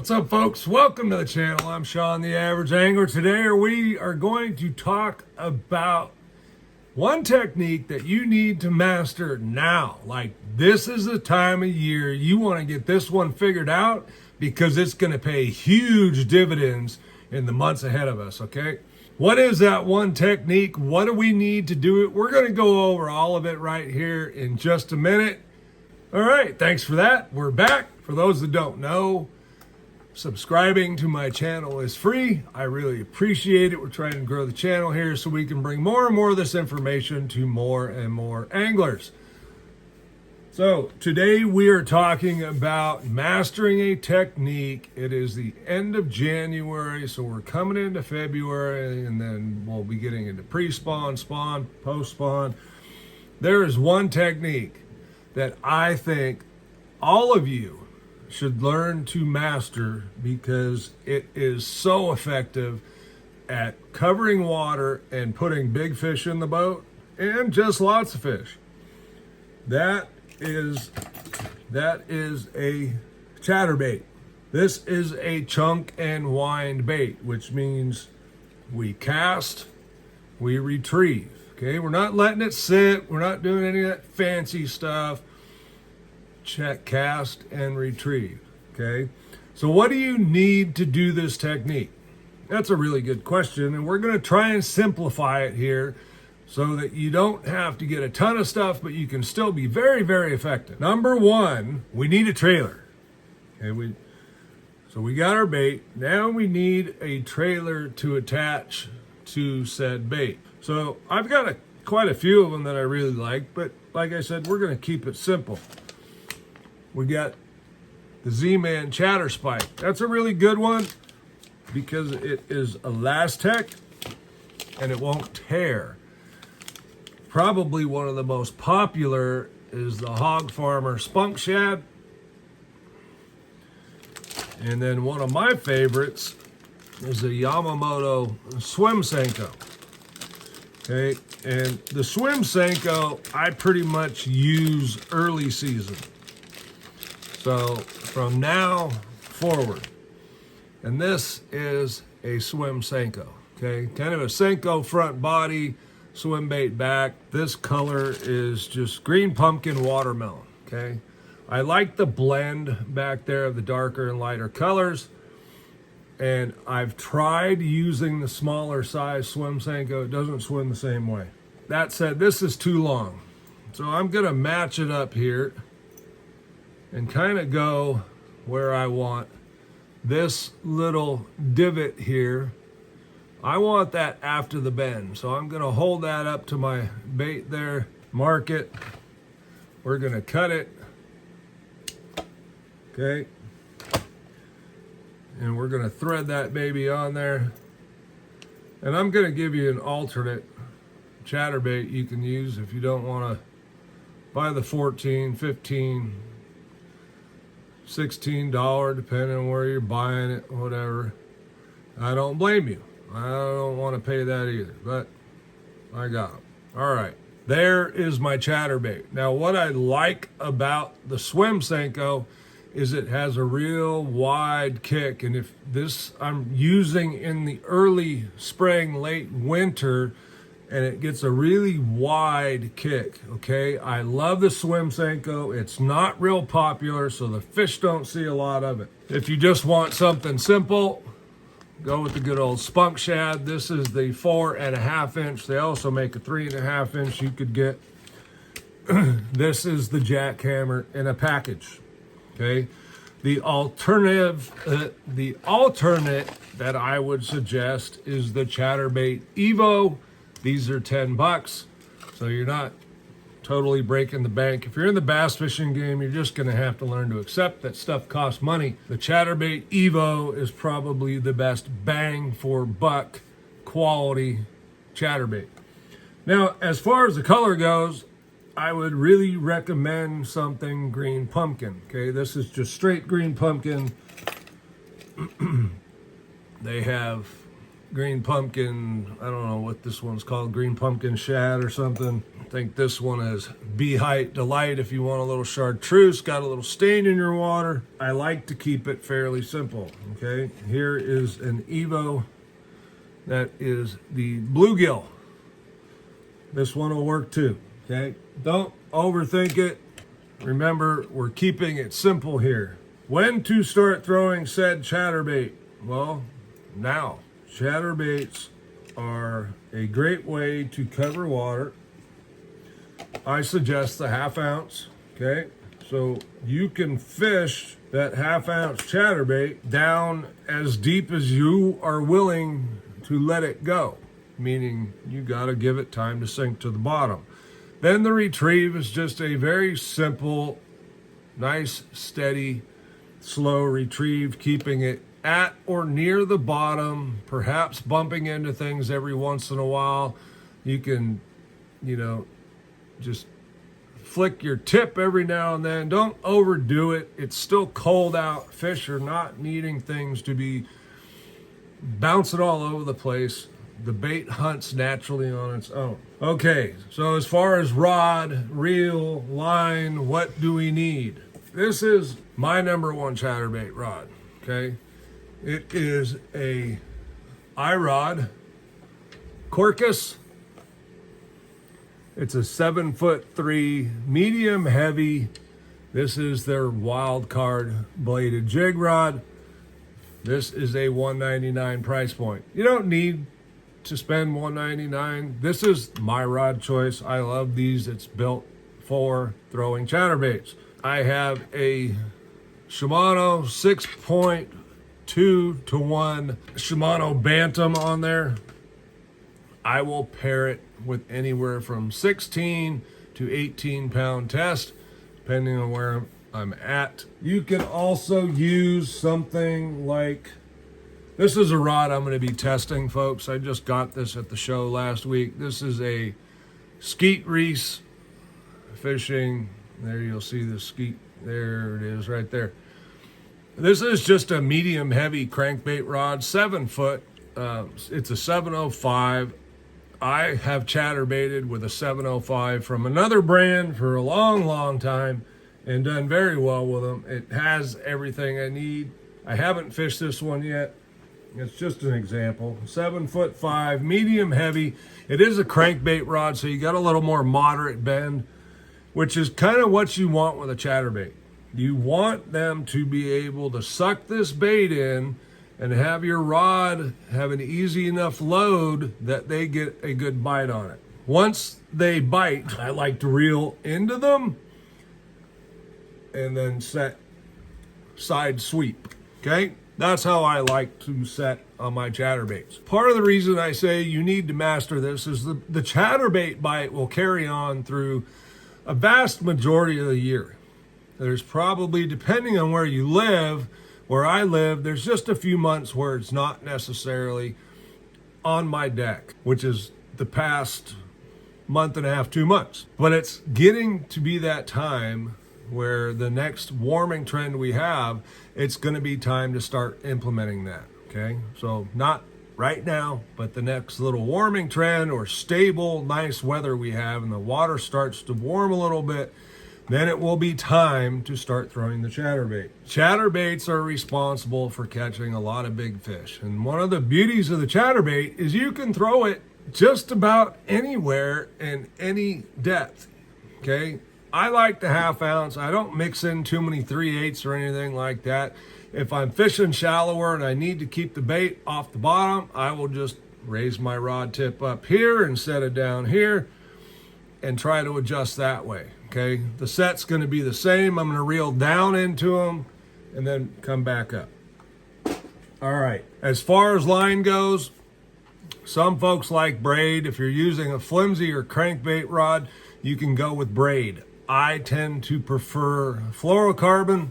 What's up, folks? Welcome to the channel. I'm Sean, the Average Angler. Today we are going to talk about one technique that you need to master now. Like, this is the time of year you want to get this one figured out because it's going to pay huge dividends in the months ahead of us, okay? What is that one technique? What do we need to do it? We're going to go over all of it right here in just a minute. All right, thanks for that. We're back. For those that don't know, subscribing to my channel is free. I really appreciate it. We're trying to grow the channel here so we can bring more and more of this information to more and more anglers. So today we are talking about mastering a technique. It is the end of January, so we're coming into February, and then we'll be getting into pre-spawn, spawn, post-spawn. There is one technique that I think all of you should learn to master because it is so effective at covering water and putting big fish in the boat and just lots of fish. That is a chatterbait. This is a chunk and wind bait, which means we cast, we retrieve. Okay, we're not letting it sit. We're not doing any of that fancy stuff. Check, cast, and retrieve. Okay, so what do you need to do this technique? That's a really good question, and we're going to try and simplify it here so that you don't have to get a ton of stuff, but you can still be very, very effective. Number one, we need a trailer. Okay, so we got our bait. Now we need a trailer to attach to said bait. So I've got quite a few of them that I really like, but like I said, we're going to keep it simple. We got the Z-Man Chatterbait. That's a really good one because it is elastic and it won't tear. Probably one of the most popular is the Hog Farmer Spunk Shad. And then one of my favorites is the Yamamoto Swim Senko. Okay, and the Swim Senko I pretty much use early season. So from now forward, and this is a Swim Senko, okay? Kind of a Senko front body, swim bait back. This color is just green pumpkin watermelon, okay? I like the blend back there of the darker and lighter colors, and I've tried using the smaller size Swim Senko. It doesn't swim the same way. That said, this is too long. So I'm gonna match it up here and kind of go where I want. This little divot here, I want that after the bend. So I'm gonna hold that up to my bait there, mark it. We're gonna cut it, okay? And we're gonna thread that baby on there. And I'm gonna give you an alternate chatterbait you can use if you don't wanna buy the 14, 15, $16, depending on where you're buying it, whatever. I don't blame you. I don't want to pay that either, but I got them. All right, there is my chatterbait. Now, what I like about the Swim Senko is it has a real wide kick, and if this I'm using in the early spring, late winter, and it gets a really wide kick, okay? I love the Swim Senko. It's not real popular, so the fish don't see a lot of it. If you just want something simple, go with the good old Spunk Shad. This is the 4.5 inch. They also make a 3.5 inch you could get. This is the jackhammer in a package, okay? The alternate that I would suggest is the Chatterbait Evo. These are $10, so you're not totally breaking the bank. If you're in the bass fishing game, you're just gonna have to learn to accept that stuff costs money. The Chatterbait Evo is probably the best bang for buck quality chatterbait. Now, as far as the color goes, I would really recommend something green pumpkin, okay? This is just straight green pumpkin. They have green pumpkin, I don't know what this one's called, green pumpkin shad or something. I think this one is Bee Height Delight if you want a little chartreuse, got a little stain in your water. I like to keep it fairly simple, okay? Here is an Evo that is the bluegill. This one will work too, okay? Don't overthink it. Remember, we're keeping it simple here. When to start throwing said chatterbait? Well, now. Chatterbaits are a great way to cover water. I suggest the 1/2 ounce, okay? So you can fish that 1/2 ounce chatterbait down as deep as you are willing to let it go, meaning you gotta give it time to sink to the bottom. Then the retrieve is just a very simple, nice, steady, slow retrieve, keeping it at or near the bottom, perhaps bumping into things every once in a while. You can, just flick your tip every now and then. Don't overdo it. It's still cold out. Fish are not needing things to be bouncing all over the place. The bait hunts naturally on its own. Okay, so as far as rod, reel, line, what do we need? This is my #1 chatterbait rod, okay? It is a iRod Corcus. It's a 7'3" medium heavy. This is their wild card bladed jig rod. This is a $199 price point. You don't need to spend $199. This is my rod choice. I love these. It's built for throwing chatterbaits. I have a Shimano 6.2-to-1 Shimano Bantam on there. I will pair it with anywhere from 16 to 18 pound test, depending on where I'm at. You can also use something like, this is a rod I'm going to be testing, folks. I just got this at the show last week. This is a skeet reese fishing. There you'll see the skeet. There it is right there. This is just a medium heavy crankbait rod, 7 foot. It's a 705. I have chatterbaited with a 705 from another brand for a long time and done very well with them. It has everything I need. I haven't fished this one yet. It's just an example. 7'5", medium heavy. It is a crankbait rod, so you got a little more moderate bend, which is kind of what you want with a chatterbait. You want them to be able to suck this bait in and have your rod have an easy enough load that they get a good bite on it. Once they bite, I like to reel into them and then set side sweep, okay? That's how I like to set on my chatterbaits. Part of the reason I say you need to master this is the chatterbait bite will carry on through a vast majority of the year. There's probably, depending on where you live, where I live, there's just a few months where it's not necessarily on my deck, which is the past month and a half, 2 months. But it's getting to be that time where the next warming trend we have, it's going to be time to start implementing that, okay? So not right now, but the next little warming trend or stable, nice weather we have and the water starts to warm a little bit, then it will be time to start throwing the chatterbait. Chatterbaits are responsible for catching a lot of big fish. And one of the beauties of the chatterbait is you can throw it just about anywhere in any depth, okay? I like the 1/2 ounce. I don't mix in too many 3/8 or anything like that. If I'm fishing shallower and I need to keep the bait off the bottom, I will just raise my rod tip up here and set it down here and try to adjust that way, okay? The set's going to be the same. I'm going to reel down into them and then come back up. All right, as far as line goes, some folks like braid. If you're using a flimsy or crankbait rod, you can go with braid. I tend to prefer fluorocarbon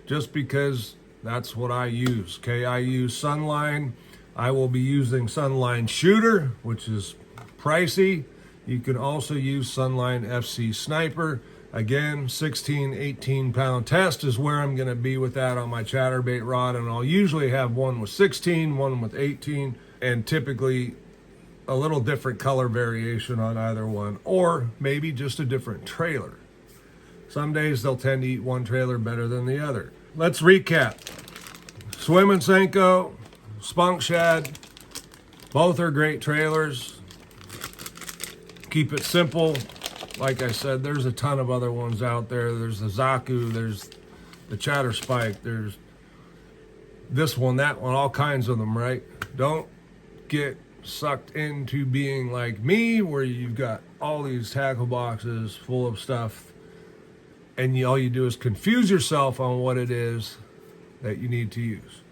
just because that's what I use, okay? I use Sunline. I will be using Sunline Shooter, which is pricey. You can also use Sunline FC Sniper. Again, 16, 18 pound test is where I'm gonna be with that on my chatterbait rod, and I'll usually have one with 16, one with 18. and typically a little different color variation on either one, or maybe just a different trailer. Some days they'll tend to eat one trailer better than the other. Let's recap. Swim and Senko, Spunk Shad, both are great trailers. Keep it simple. Like I said, there's a ton of other ones out there. There's the Zaku, there's the Chatterbait, there's this one, that one, all kinds of them, right? Don't get sucked into being like me, where you've got all these tackle boxes full of stuff, and all you do is confuse yourself on what it is that you need to use.